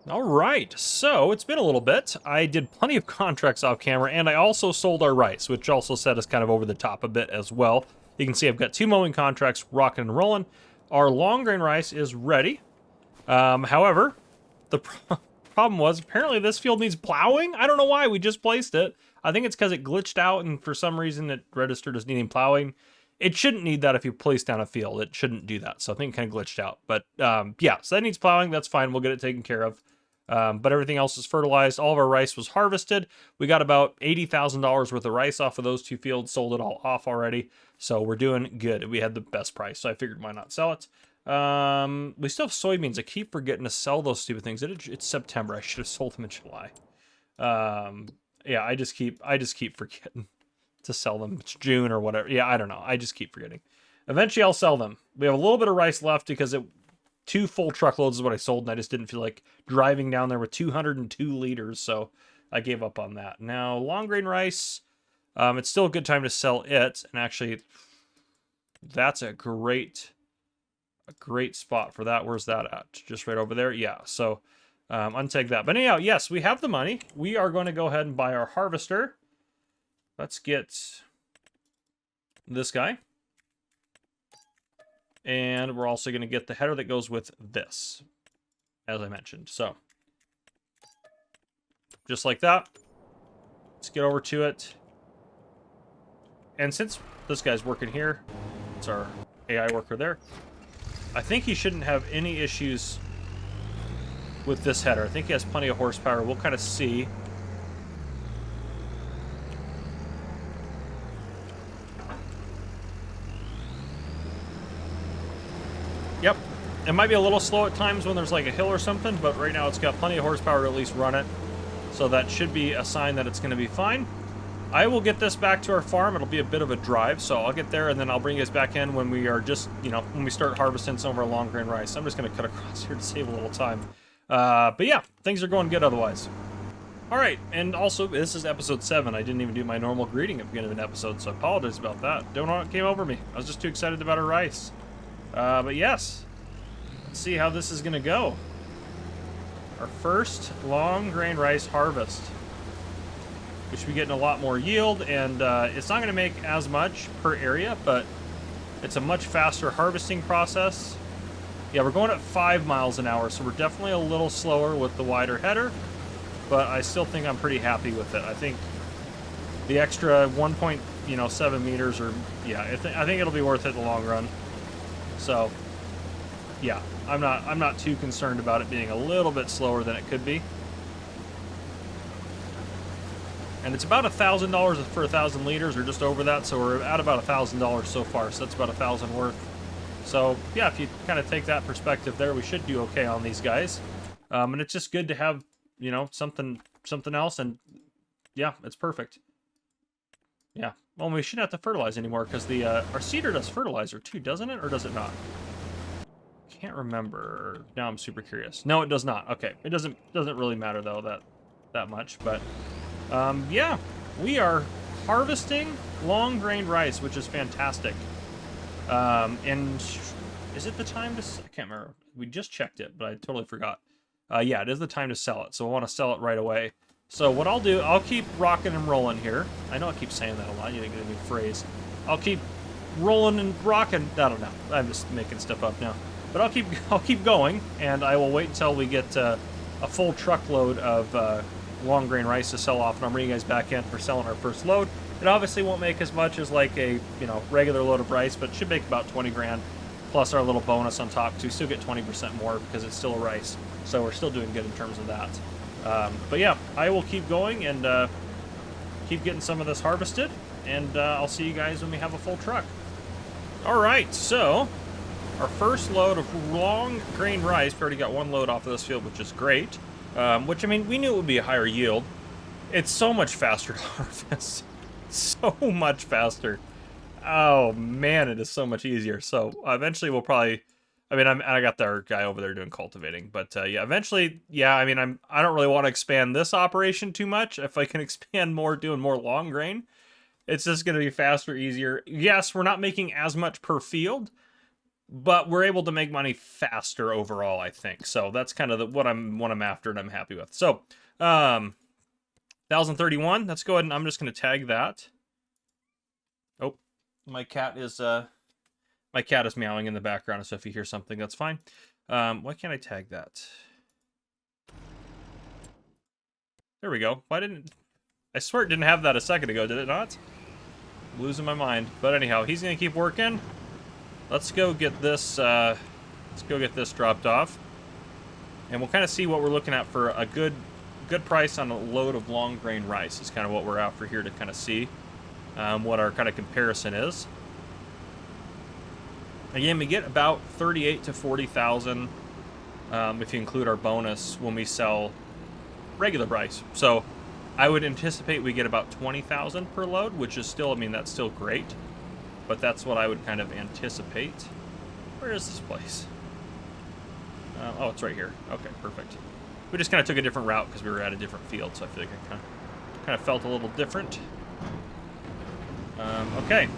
All right, so it's been a little bit. I did plenty of contracts off camera, and I also sold our rice, which also set us kind of over the top a bit as well. You can see I've got 2 mowing contracts rocking and rolling. Our long grain rice is ready. However, the problem was apparently this field needs plowing. I don't know why, we just placed it. I think it's because it glitched out, and for some reason it registered as needing plowing. It shouldn't need that if you place down a field. It shouldn't do that, so I think it kind of glitched out. But yeah, so that needs plowing. That's fine. We'll get it taken care of. But everything else is fertilized. All of our rice was harvested. We got about $80,000 worth of rice off of those 2 fields, sold it all off already. So we're doing good. We had the best price, so I figured why not sell it. We still have soybeans. I keep forgetting to sell those stupid things. It's September. I should have sold them in July. Yeah, I just keep forgetting to sell them. It's June or whatever. Yeah, I don't know. I just keep forgetting. Eventually I'll sell them. We have a little bit of rice left because 2 full truckloads is what I sold, and I just didn't feel like driving down there with 202 liters, so I gave up on that. Now, long grain rice, it's still a good time to sell it, and actually, that's a great spot for that. Where's that at? Just right over there? Yeah, so untag that. But anyhow, yes, we have the money. We are going to go ahead and buy our harvester. Let's get this guy. And we're also going to get the header that goes with this, as I mentioned. So, just like that. Let's get over to it. And since this guy's working here, it's our AI worker there, I think he shouldn't have any issues with this header. I think he has plenty of horsepower. We'll kind of see. Yep. It might be a little slow at times when there's like a hill or something, but right now it's got plenty of horsepower to at least run it. So that should be a sign that it's going to be fine. I will get this back to our farm. It'll be a bit of a drive, so I'll get there and then I'll bring you guys back in when we are just, when we start harvesting some of our long grain rice. I'm just going to cut across here to save a little time. But yeah, things are going good otherwise. All right, and also, this is episode 7. I didn't even do my normal greeting at the beginning of an episode, so I apologize about that. Don't know what came over me. I was just too excited about our rice. But yes, let's see how this is going to go. Our first long grain rice harvest. We should be getting a lot more yield, and it's not going to make as much per area, but it's a much faster harvesting process. Yeah, we're going at 5 miles an hour, so we're definitely a little slower with the wider header, but I still think I'm pretty happy with it. I think the extra 1.7 meters, or yeah, I think it'll be worth it in the long run. So, yeah, I'm not too concerned about it being a little bit slower than it could be. And it's about $1,000 for 1,000 liters, or just over that. So we're at about $1,000 so far. So that's about 1,000 worth. So yeah, if you kind of take that perspective there, we should do okay on these guys. And it's just good to have, something else. And yeah, it's perfect. Yeah. Well, we shouldn't have to fertilize anymore because our seeder does fertilizer too, doesn't it? Or does it not? Can't remember. Now I'm super curious. No, it does not. Okay. It doesn't really matter though that much, but yeah, we are harvesting long grain rice, which is fantastic. And is it the time to, I can't remember. We just checked it, but I totally forgot. Yeah, it is the time to sell it. So I want to sell it right away. So what I'll do, I'll keep rocking and rolling here. I know I keep saying that a lot. You didn't get a new phrase. I'll keep rolling and rocking. I don't know. I'm just making stuff up now. But I'll keep going, and I will wait until we get a full truckload of long grain rice to sell off, and I'll bring you guys back in for selling our first load. It obviously won't make as much as like a regular load of rice, but it should make about 20 grand plus our little bonus on top, because we still get 20% more because it's still rice. So we're still doing good in terms of that. But yeah, I will keep going and keep getting some of this harvested, and I'll see you guys when we have a full truck. All right, so our first load of long grain rice, we already got 1 load off of this field, which is great. Which, I mean, we knew it would be a higher yield. It's so much faster to harvest. So much faster. Oh, man, it is so much easier. So, eventually we'll probably... I mean, I got our guy over there doing cultivating. But, yeah, eventually, yeah, I mean, I don't really want to expand this operation too much. If I can expand more, doing more long grain, it's just going to be faster, easier. Yes, we're not making as much per field, but we're able to make money faster overall, I think. So that's kind of what I'm after, and I'm happy with. So, 1031. Let's go ahead and I'm just going to tag that. Oh, my cat is meowing in the background, so if you hear something, that's fine. Why can't I tag that? There we go. Why didn't... I swear it didn't have that a second ago, did it not? I'm losing my mind. But anyhow, he's going to keep working. Let's go get this, dropped off. And we'll kind of see what we're looking at for a good price on a load of long grain rice is kind of what we're after here to kind of see what our kind of comparison is. Again, we get about 38 to 40,000 if you include our bonus when we sell regular rice. So I would anticipate we get about 20,000 per load, which is still, I mean, that's still great. But that's what I would kind of anticipate. Where is this place? Oh, it's right here. Okay, perfect. We just kind of took a different route because we were at a different field, so I feel like I kind of felt a little different. Okay.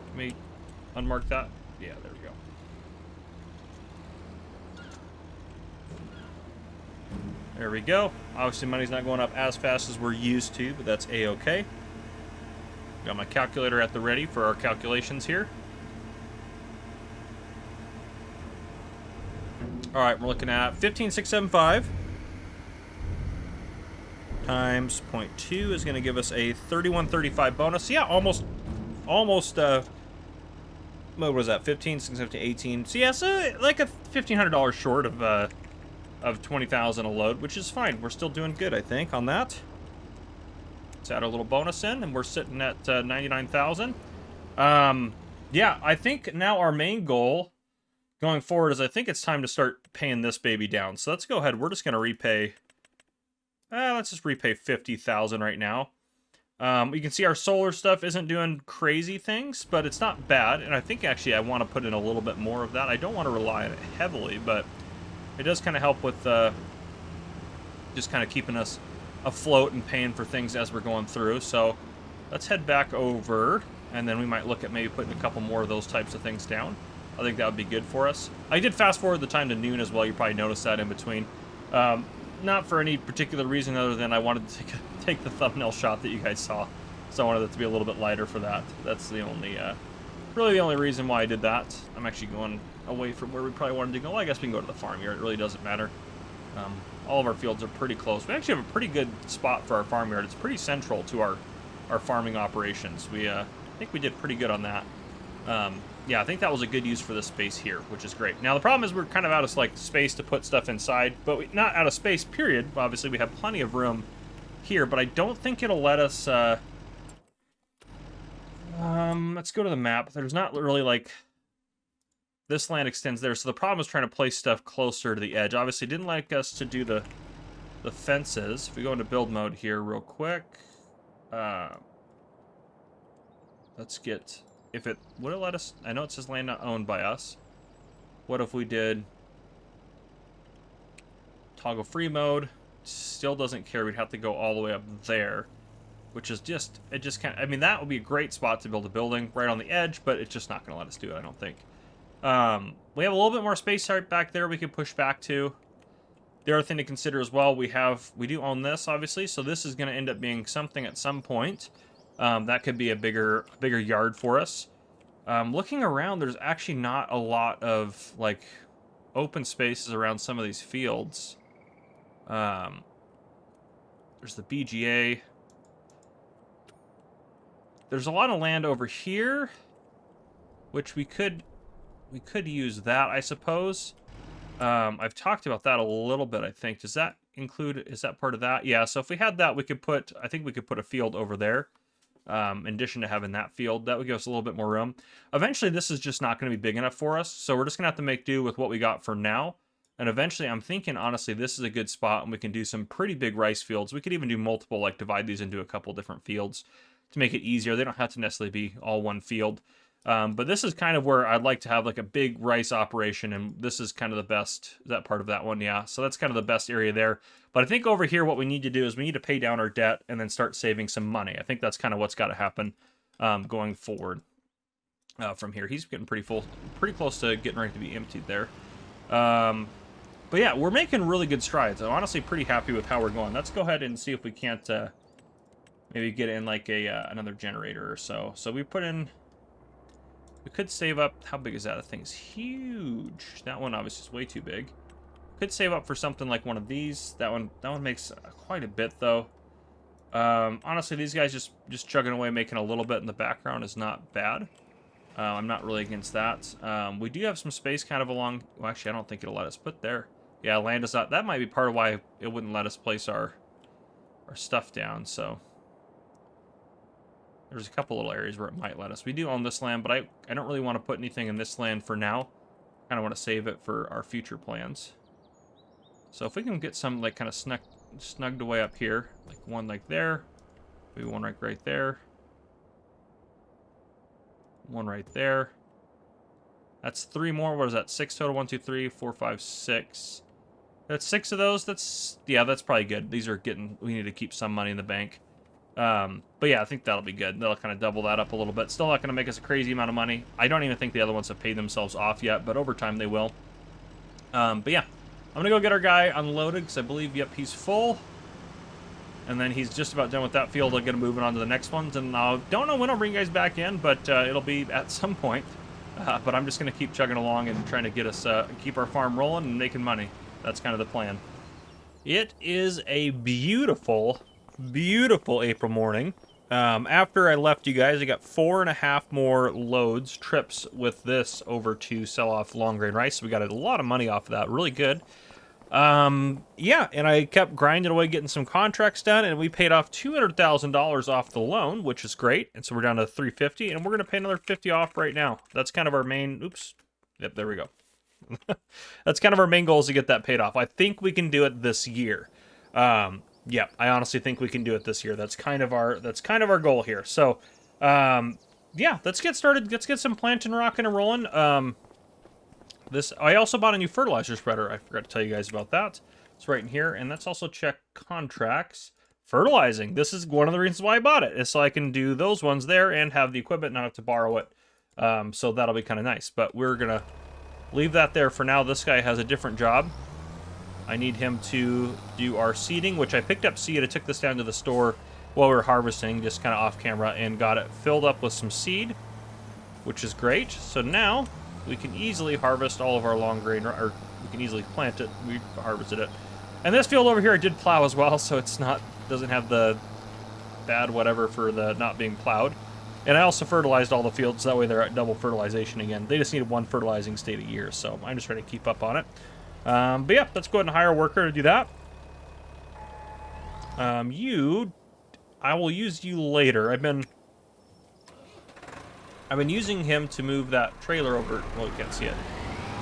Let me unmark that. Yeah, there we go. There we go. Obviously, money's not going up as fast as we're used to, but that's A-okay. Got my calculator at the ready for our calculations here. All right, we're looking at 15,675 times 0.2 is going to give us a 3135 bonus. Yeah, almost. What was that? 15,650, 18. So yeah, so like a $1,500 short of 20,000 a load, which is fine. We're still doing good, I think, on that. Let's add a little bonus in, and we're sitting at 99,000. Yeah, I think now our main goal going forward is I think it's time to start paying this baby down. So let's go ahead. We're just going to repay. Let's just repay 50,000 right now. You can see our solar stuff isn't doing crazy things, but it's not bad. And I think actually I want to put in a little bit more of that. I don't want to rely on it heavily, but it does kind of help with just kind of keeping us afloat and paying for things as we're going through. So let's head back over, and then we might look at maybe putting a couple more of those types of things down. I think that would be good for us. I did fast forward the time to noon as well. You probably noticed that in between. Not for any particular reason other than I wanted to take the thumbnail shot that you guys saw. So I wanted it to be a little bit lighter for that. That's the only, really the only reason why I did that. I'm actually going away from where we probably wanted to go. Well, I guess we can go to the farmyard. It really doesn't matter. All of our fields are pretty close. We actually have a pretty good spot for our farmyard. It's pretty central to our farming operations. I think we did pretty good on that. Yeah, I think that was a good use for this space here, which is great. Now, the problem is we're kind of out of like space to put stuff inside, but not out of space, period. Obviously, we have plenty of room here, but I don't think it'll let us... let's go to the map. There's not really like... This land extends there, so the problem is trying to place stuff closer to the edge. Obviously, it didn't like us to do the fences. If we go into build mode here real quick... let's get... If it would it let us... I know it says land not owned by us. What if we did... Toggle free mode? Still doesn't care. We'd have to go all the way up there. Which is just... It just kind of... I mean, that would be a great spot to build a building right on the edge, but it's just not going to let us do it, I don't think. We have a little bit more space right back there we could push back to. The other thing to consider as well, we do own this, obviously, so this is going to end up being something at some point. That could be a bigger yard for us. Looking around, there's actually not a lot of like open spaces around some of these fields. There's the BGA. There's a lot of land over here, which we could use that, I suppose. I've talked about that a little bit, I think. Does that include, is that part of that? Yeah, so if we had that, I think we could put a field over there. In addition to having that field, that would give us a little bit more room. Eventually, this is just not going to be big enough for us, so we're just going to have to make do with what we got for now. And eventually, I'm thinking, honestly, this is a good spot, and we can do some pretty big rice fields. We could even do multiple, like divide these into a couple different fields to make it easier. They don't have to necessarily be all one field. But this is kind of where I'd like to have like a big rice operation, and this is kind of the best, that part of that one, yeah. So that's kind of the best area there. But I think over here what we need to do is we need to pay down our debt and then start saving some money. I think that's kind of what's got to happen going forward. from here. He's getting pretty full, pretty close to getting ready to be emptied there. But yeah, we're making really good strides. I'm honestly pretty happy with how we're going. Let's go ahead and see if we can't maybe get in like a another generator or so. So we put in, we could save up, how big is that? That thing's huge. That one obviously is way too big. Could save up for something like one of these. That one makes quite a bit though. Honestly, these guys just chugging away, making a little bit in the background is not bad. I'm not really against that. We do have some space kind of along, well actually I don't think it'll let us put there. Yeah, land is not, that might be part of why it wouldn't let us place our stuff down, so. There's a couple little areas where it might let us. We do own this land, but I don't really want to put anything in this land for now. Kind of want to save it for our future plans. So if we can get some like kind of snugged away up here, like one like there, maybe one right there, one right there. That's 3 more. What is that? 6 total. 1, 2, 3, 4, 5, 6. That's 6 of those. That's, yeah, that's probably good. These are getting, we need to keep some money in the bank. But yeah, I think that'll be good. That'll kind of double that up a little bit. Still not going to make us a crazy amount of money. I don't even think the other ones have paid themselves off yet, but over time they will. But yeah, I'm going to go get our guy unloaded because I believe, yep, he's full. And then he's just about done with that field. I'll get him moving on to the next ones. And I don't know when I'll bring you guys back in, but it'll be at some point. But I'm just going to keep chugging along and trying to get us, keep our farm rolling and making money. That's kind of the plan. It is a beautiful, beautiful April morning. After I left you guys, I got 4.5 more trips with this over to sell off long grain rice. So we got a lot of money off of that. Really good. Yeah, and I kept grinding away, getting some contracts done, and we paid off $200,000 off the loan, which is great. And so we're down to $350, and we're going to pay another $50 off right now. That's kind of our main, oops, yep, there we go. That's kind of our main goal, is to get that paid off. I think we can do it this year. Yeah, I honestly think we can do it this year. That's kind of our goal here. So, yeah, let's get started. Let's get some planting, rocking, and rolling. I also bought a new fertilizer spreader. I forgot to tell you guys about that. It's right in here, and that's also check contracts. Fertilizing. This is one of the reasons why I bought it, is so I can do those ones there and have the equipment, not have to borrow it. So that'll be kind of nice. But we're gonna leave that there for now. This guy has a different job. I need him to do our seeding, which I picked up seed. I took this down to the store while we were harvesting, just kind of off camera, and got it filled up with some seed, which is great. So now we can easily harvest all of our long grain, or we can easily plant it. We harvested it. And this field over here I did plow as well, so it's not, doesn't have the bad whatever for the not being plowed. And I also fertilized all the fields, so that way they're at double fertilization again. They just needed one fertilizing state a year, so I'm just trying to keep up on it. But yeah, let's go ahead and hire a worker to do that. I will use you later. I've been using him to move that trailer over. Well, you can't see it.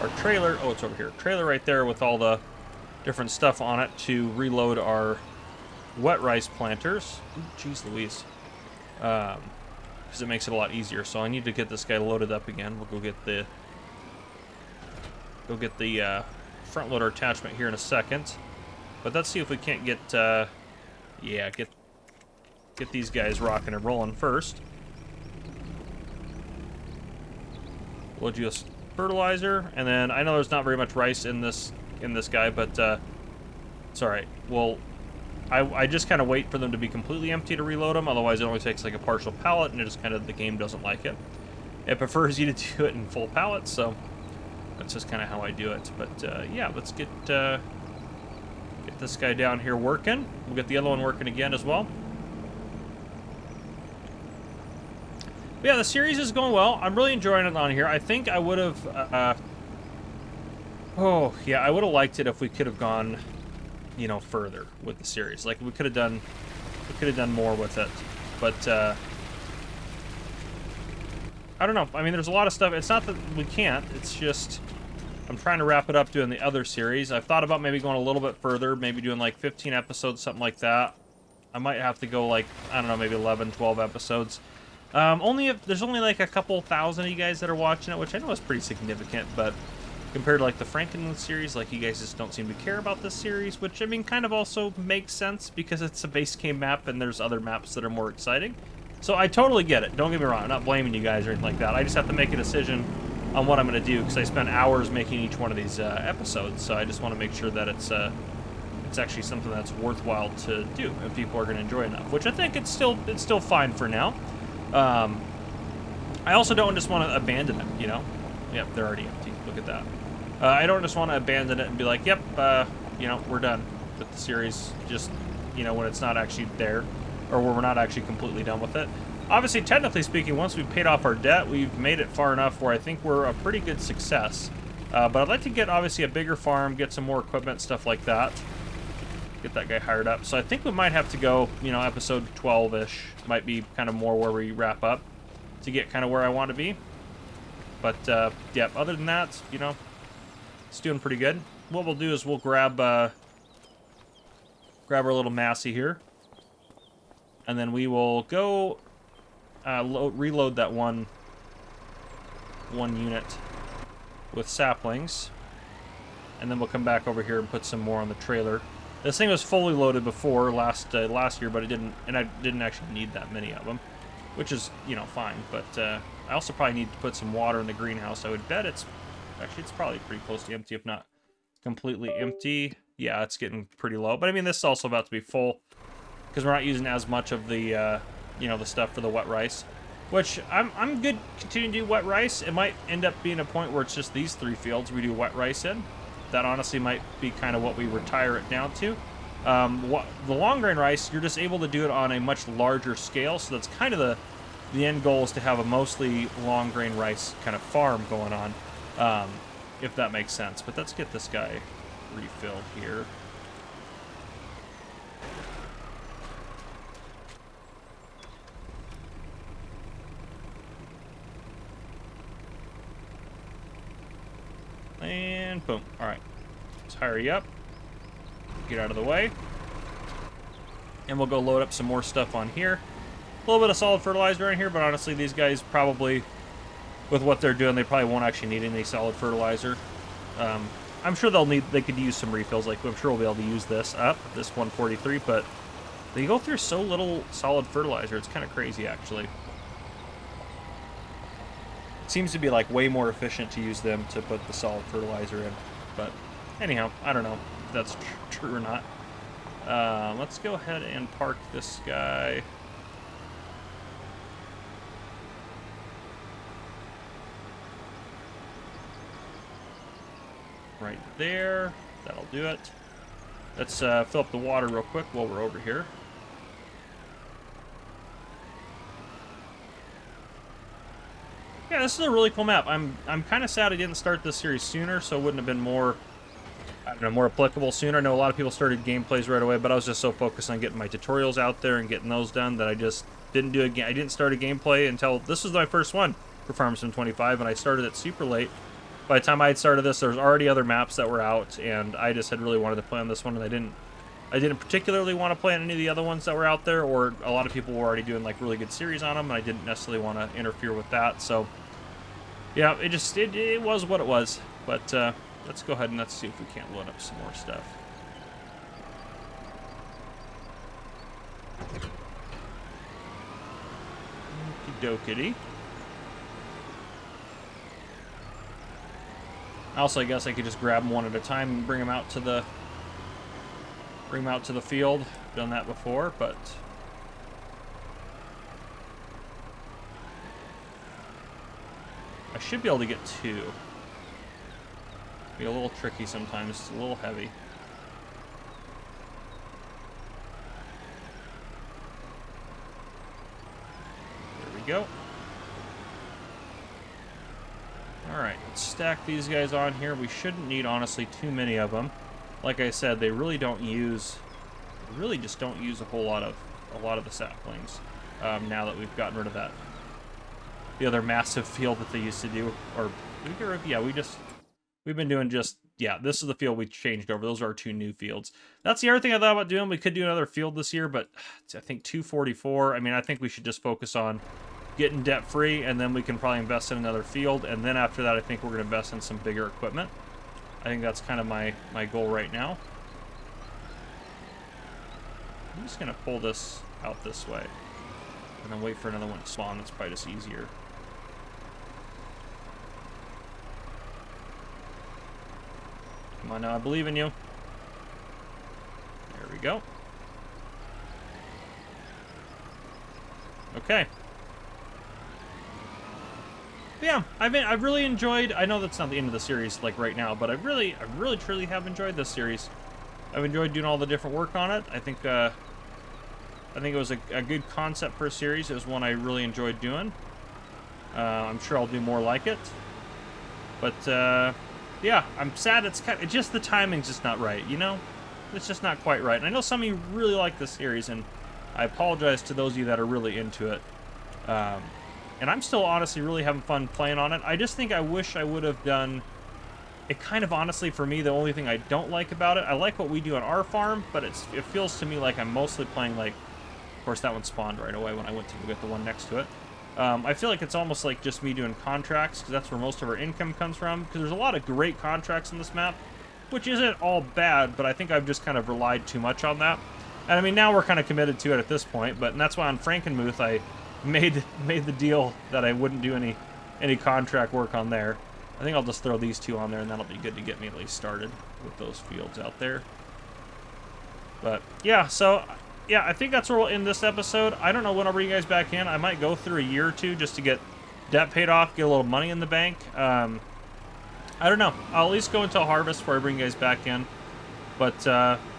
Our trailer, oh, it's over here. Trailer right there with all the different stuff on it to reload our wet rice planters. Ooh, geez Louise. Because it makes it a lot easier. So I need to get this guy loaded up again. We'll go get the front loader attachment here in a second. But let's see if we can't get get these guys rocking and rolling first. We'll just fertilizer, and then I know there's not very much rice in this guy, but it's all right. Well, I just kind of wait for them to be completely empty to reload them. Otherwise, it only takes like a partial pallet, and it just kind of, the game doesn't like it. It prefers you to do it in full pallets, so that's just kind of how I do it. But yeah, let's get this guy down here working. We'll get the other one working again as well. But yeah, the series is going well. I'm really enjoying it on here. I think I would have, oh yeah, I would have liked it if we could have gone, you know, further with the series. Like we could have done more with it. But I don't know. I mean, there's a lot of stuff. It's not that we can't. It's just I'm trying to wrap it up doing the other series. I've thought about maybe going a little bit further, maybe doing like 15 episodes, something like that. I might have to go like, I don't know, maybe 11, 12 episodes. Only if there's only like a couple thousand of you guys that are watching it, which I know is pretty significant, but compared to like the Frankenmuth series, like you guys just don't seem to care about this series, which I mean kind of also makes sense because it's a base game map and there's other maps that are more exciting. So I totally get it. Don't get me wrong. I'm not blaming you guys or anything like that. I just have to make a decision on what I'm going to do because I spent hours making each one of these episodes. So I just want to make sure that it's actually something that's worthwhile to do and people are going to enjoy enough. Which I think it's still fine for now. I also don't just want to abandon it. You know, yep, they're already empty. Look at that. I don't just want to abandon it and be like, yep, you know, we're done with the series. Just, you know, when it's not actually there. Or where we're not actually completely done with it. Obviously, technically speaking, once we've paid off our debt, we've made it far enough where I think we're a pretty good success. But I'd like to get, obviously, a bigger farm, get some more equipment, stuff like that. Get that guy hired up. So I think we might have to go, you know, episode 12-ish. Might be kind of more where we wrap up to get kind of where I want to be. But, yeah, other than that, you know, it's doing pretty good. What we'll do is we'll grab our little Massey here. And then we will go reload that one unit with saplings. And then we'll come back over here and put some more on the trailer. This thing was fully loaded before last year, but I didn't actually need that many of them, which is, you know, fine. But I also probably need to put some water in the greenhouse. I would bet it's probably pretty close to empty, if not completely empty. Yeah, it's getting pretty low. But I mean, this is also about to be full, because we're not using as much of the, you know, the stuff for the wet rice. Which, I'm good continuing to do wet rice. It might end up being a point where it's just these 3 fields we do wet rice in. That honestly might be kind of what we retire it down to. The long grain rice, you're just able to do it on a much larger scale. So that's kind of the end goal, is to have a mostly long grain rice kind of farm going on. If that makes sense. But let's get this guy refilled here. And boom. Alright. Let's hire you up. Get out of the way. And we'll go load up some more stuff on here. A little bit of solid fertilizer in here, but honestly, these guys probably, with what they're doing, they probably won't actually need any solid fertilizer. I'm sure they could use some refills. Like, I'm sure we'll be able to use this 143, but they go through so little solid fertilizer. It's kind of crazy, actually. Seems to be like way more efficient to use them to put the solid fertilizer in. But anyhow, I don't know if that's true or not. Let's go ahead and park this guy. Right there. That'll do it. Let's fill up the water real quick while we're over here. Yeah, this is a really cool map. I'm kind of sad I didn't start this series sooner, so it wouldn't have been more, I don't know, more applicable sooner. I know a lot of people started gameplays right away, but I was just so focused on getting my tutorials out there and getting those done that I just didn't do I didn't start a gameplay until this was my first one for Farm Sim 25, and I started it super late. By the time I had started this, there was already other maps that were out, and I just had really wanted to play on this one, and I didn't particularly want to play on any of the other ones that were out there, or a lot of people were already doing like really good series on them, and I didn't necessarily want to interfere with that. So yeah, it was what it was. But let's go ahead and let's see if we can't load up some more stuff. Okey-dokey. Also, I guess I could just grab them one at a time and bring them out to the field. Done that before, but I should be able to get 2. Be a little tricky sometimes. It's a little heavy. There we go. Alright, let's stack these guys on here. We shouldn't need, honestly, too many of them. Like I said, they really just don't use a whole lot of the saplings. Now that we've gotten rid of the other massive field that they used to do. Or, yeah, we've been doing just, yeah, this is the field we changed over. Those are our 2 new fields. That's the other thing I thought about doing. We could do another field this year, but it's, I think, 244. I mean, I think we should just focus on getting debt-free, and then we can probably invest in another field, and then after that, I think we're going to invest in some bigger equipment. I think that's kind of my goal right now. I'm just going to pull this out this way. and then wait for another one to spawn. That's probably just easier. Come on now, I believe in you. There we go. Okay. Yeah, I've really enjoyed. I know that's not the end of the series like right now, but I really truly have enjoyed this series. I've enjoyed doing all the different work on it. I think it was a good concept for a series. It was one I really enjoyed doing. I'm sure I'll do more like it. But yeah, I'm sad. It's just the timing's just not right. You know, it's just not quite right. And I know some of you really like this series, and I apologize to those of you that are really into it. And I'm still honestly really having fun playing on it. I just think I wish I would have done it. Kind of honestly, for me, the only thing I don't like about it, I like what we do on our farm, but it feels to me like I'm mostly playing like, of course that one spawned right away when I went to get the one next to it. I feel like it's almost like just me doing contracts, because that's where most of our income comes from, because there's a lot of great contracts on this map, which isn't all bad, but I think I've just kind of relied too much on that. And I mean, now we're kind of committed to it at this point, and that's why on Frankenmuth I made the deal that I wouldn't do any contract work on there. I think I'll just throw these two on there, and that'll be good to get me at least started with those fields out there. But yeah, so yeah, I think that's where we'll end this episode. I don't know when I'll bring you guys back in. I might go through a year or two just to get debt paid off, get a little money in the bank. I don't know. I'll at least go until harvest before I bring you guys back in. But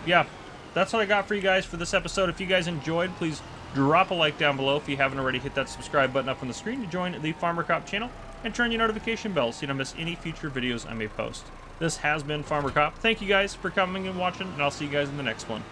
yeah, that's what I got for you guys for this episode. If you guys enjoyed, please drop a like down below. If you haven't already, hit that subscribe button up on the screen to join the Farmer Cop channel, and turn your notification bell so you don't miss any future videos I may post. This has been Farmer Cop. Thank you guys for coming and watching, and I'll see you guys in the next one.